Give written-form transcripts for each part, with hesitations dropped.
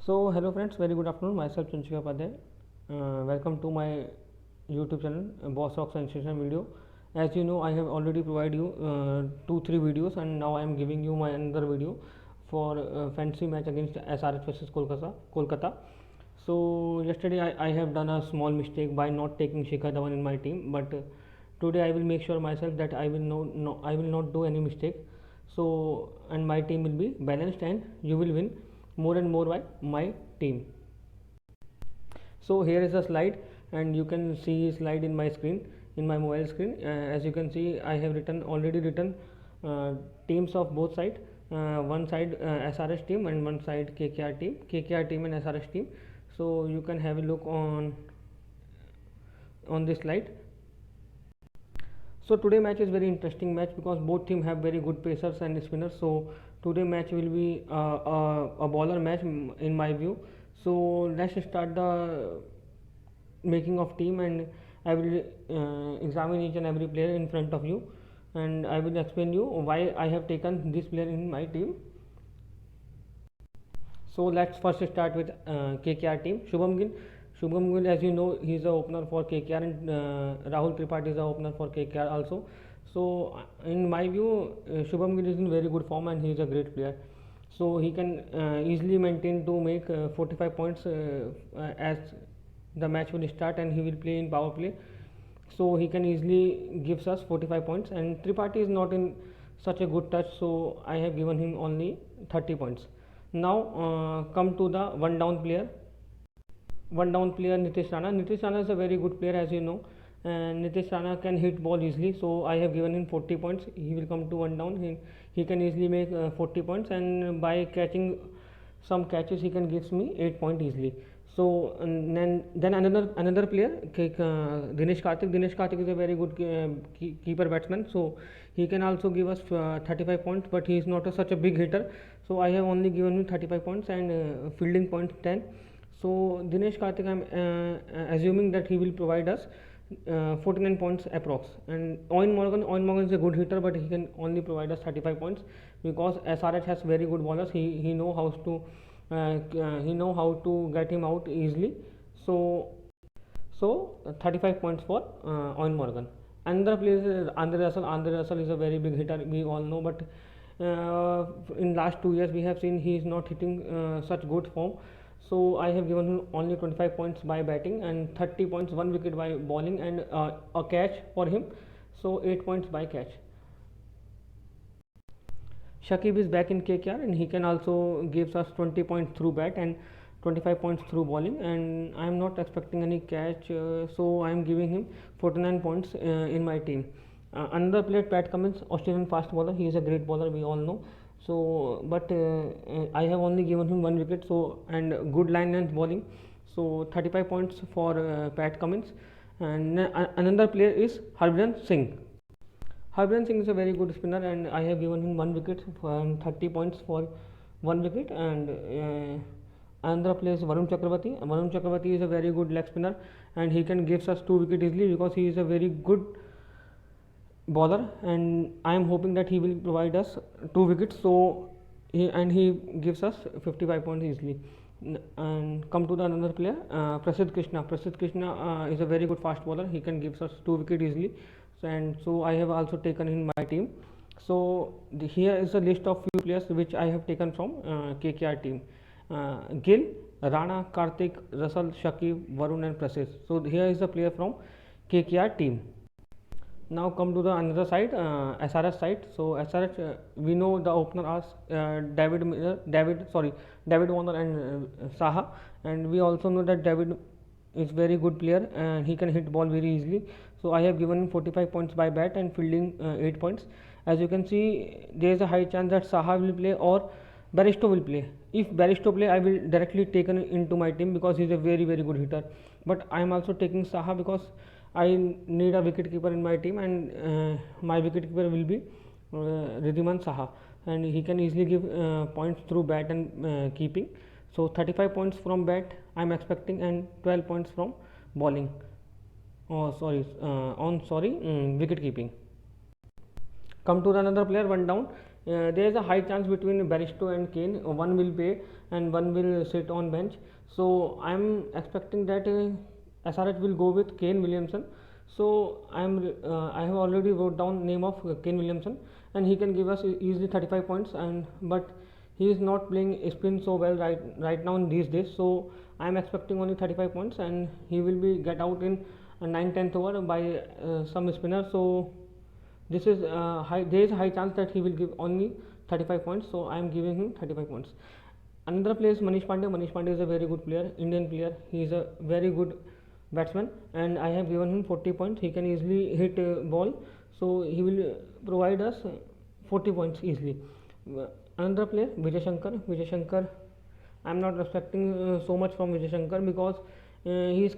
So hello friends, very good afternoon. Myself Chanchika Padhe. Welcome to my YouTube channel, Boss Rocks and Sensation video. As you know, I have already provided you 2-3 videos, and now I am giving you my another video for fantasy match against SRH versus Kolkata. So yesterday I have done a small mistake by not taking Shikhar Dhawan in my team, but today I will make sure myself that I will not do any mistake. So and my team will be balanced, and you will win more and more by my team. So here is a slide, and you can see slide in my screen, in my mobile screen. As you can see, I have already written teams of both sides. One side SRS team and one side KKR team and SRS team. So you can have a look on this slide. So today match is very interesting match because both team have very good pacers and spinners. So today match will be a bowler match in my view. So let's start the making of team, and I will examine each and every player in front of you, and I will explain you why I have taken this player in my team. So let's first start with KKR team. Shubham Gill, as you know, he is a opener for KKR, and Rahul Tripathi is a opener for KKR also. So in my view, Shubham Gill is in very good form, and he is a great player. So he can easily maintain to make 45 points as the match will start, and he will play in power play. So he can easily gives us 45 points, and Tripathi is not in such a good touch, so I have given him only 30 points. Now come to the one down player Nitish Rana. Nitish Rana is a very good player, as you know, and Nitish Rana can hit ball easily, so I have given him 40 points. He will come to one down. He can easily make 40 points, and by catching some catches he can gives me 8 points easily. So then another player, Dinesh Karthik is a very good keeper batsman, so he can also give us 35 points, but he is not such a big hitter, so I have only given him 35 points, and fielding points 10. So Dinesh Karthik, I am assuming that he will provide us 49 points approx. And Owen Morgan is a good hitter, but he can only provide us 35 points because SRH has very good bowlers. He know how to get him out easily. So 35 points for Owen Morgan. Another player is Andre Russell. Andre Russell is a very big hitter, we all know, but in last 2 years we have seen he is not hitting such good form. So I have given him only 25 points by batting and 30 points, 1 wicket by bowling, and a catch for him. So 8 points by catch. Shakib is back in KKR, and he can also gives us 20 points through bat and 25 points through bowling, and I am not expecting any catch, so I am giving him 49 points in my team. Another player, Pat Cummins, Australian fast bowler. He is a great bowler, we all know. So but I have only given him 1 wicket, so and good line length bowling. So 35 points for Pat Cummins. And another player is Harbhajan Singh. Harbhajan Singh is a very good spinner, and I have given him 1 wicket and 30 points for 1 wicket. And another player is Varun Chakravarti. Varun Chakravarti is a very good leg spinner, and he can gives us 2 wickets easily because he is a very good bowler, and I am hoping that he will provide us 2 wickets. So he gives us 55 points easily. And come to the another player, Prasidh Krishna. Prasidh Krishna is a very good fast bowler. He can gives us 2 wickets easily. So I have also taken in my team. So here is a list of few players which I have taken from KKR team. Gill, Rana, Karthik, Russell, Shakib, Varun, and Prasidh. So here is the player from KKR team. Now come to the another side, SRH side. So SRH, we know the opener are David Warner and Saha, and we also know that David is very good player and he can hit ball very easily. So I have given him 45 points by bat and fielding 8 points. As you can see, there is a high chance that Saha will play or Baristo will play. If Baristo play, I will directly take him into my team because he is a very good hitter. But I am also taking Saha because I need a wicket keeper in my team, and my wicket keeper will be Ridhiman Saha, and he can easily give points through bat and keeping. So 35 points from bat I am expecting, and 12 points from bowling. Wicket keeping. Come to another player, one down, there is a high chance between Baristo and Kane. One will play and one will sit on bench. So I am expecting that SRH will go with Kane Williamson. So I have already wrote down name of Kane Williamson, and he can give us easily 35 points. And but he is not playing spin so well right now in these days. So I am expecting only 35 points, and he will be get out in 9/10 over by some spinner. So this is high. There is a high chance that he will give only 35 points. So I am giving him 35 points. Another player is Manish Pandey. Manish Pandey is a very good player, Indian player. He is a very good batsman, and I have given him 40 points. He can easily hit ball, so he will provide us 40 points easily. Another player, Vijay Shankar. Vijay Shankar, I am not expecting so much from Vijay Shankar because he is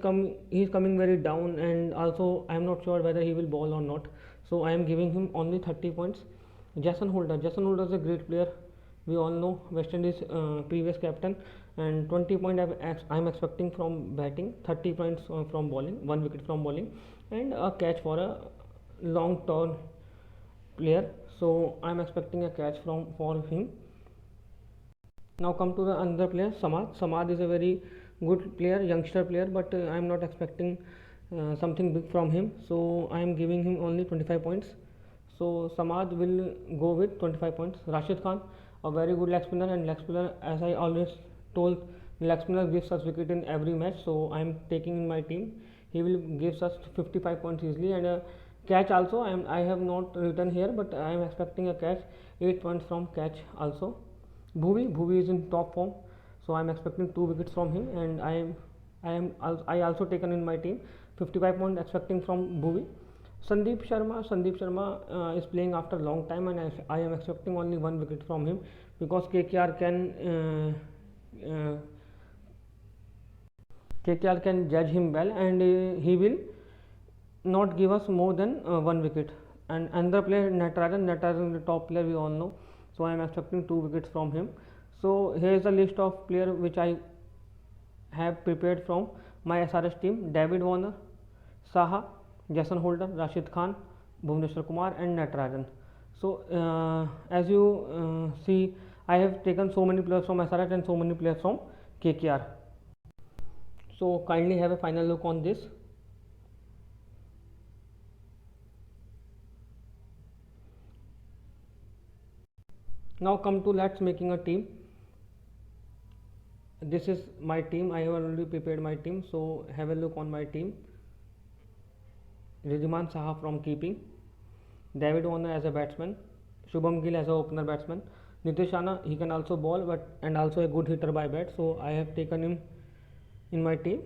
coming very down, and also I am not sure whether he will bowl or not. So I am giving him only 30 points. Jason Holder. Jason Holder is a great player. We all know West Indies previous captain, and 20 points I am expecting from batting, 30 points from bowling, 1 wicket from bowling, and a catch for a long turn player. So I am expecting a catch from for him. Now come to the another player, Samad. Samad is a very good player, youngster player, but I am not expecting something big from him. So I am giving him only 25 points. So Samad will go with 25 points. Rashid Khan, a very good leg spinner, and leg spinner, as I always told, leg spinner gives us wicket in every match. So I am taking in my team. He will gives us 55 points easily, and a catch also. I have not written here, but I am expecting a catch, 8 points from catch also. Bhuvi is in top form, so I am expecting 2 wickets from him, and I also taken in my team 55 points expecting from Bhuvi. Sandeep Sharma is playing after a long time, and I am expecting only 1 wicket from him because KKR can judge him well, and he will not give us more than 1 wicket. And another player, Natarajan is the top player, we all know. So I am expecting 2 wickets from him. So here is a list of players which I have prepared from my SRH team: David Warner, Saha, Jason Holder, Rashid Khan, Bhuvneshwar Kumar, and Natarajan. So as you see, I have taken so many players from SRH and so many players from KKR. So kindly have a final look on this. Now come to let's making a team. This is my team. I have already prepared my team. So have a look on my team. Ridhiman Saha from keeping, David Warner as a batsman, Shubham Gill as a opener batsman, Nitish Rana, he can also bowl and also a good hitter by bat. So I have taken him in my team.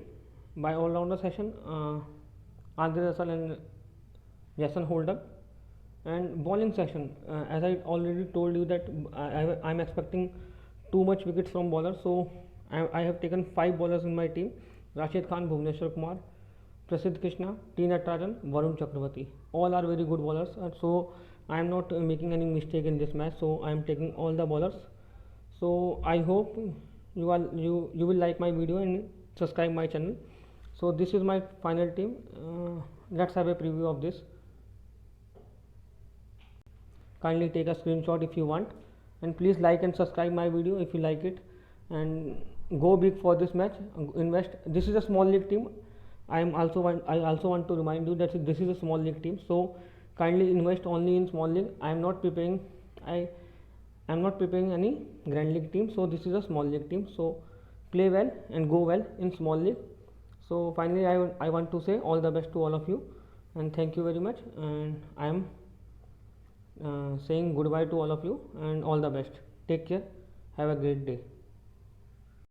By all-rounder session, Andre Russell and Jason Holder. And bowling session, as I already told you that I am expecting too much wickets from bowlers. So I have taken 5 bowlers in my team: Rashid Khan, Bhuvneshwar Kumar, Prasidh Krishna, T. Natarajan, Varun Chakravarti. All are very good bowlers. So I am not making any mistake in this match. So I am taking all the bowlers. So I hope you will like my video and subscribe my channel. So this is my final team. Let's have a preview of this. Kindly take a screenshot if you want, and please like and subscribe my video if you like it, and go big for this match. Invest. This is a small league team. I also want to remind you that this is a small league team. So kindly invest only in small league. I am not preparing any grand league team. So this is a small league team. So play well and go well in small league. So finally I want to say all the best to all of you, and thank you very much, and I am saying goodbye to all of you, and all the best. Take care. Have a great day.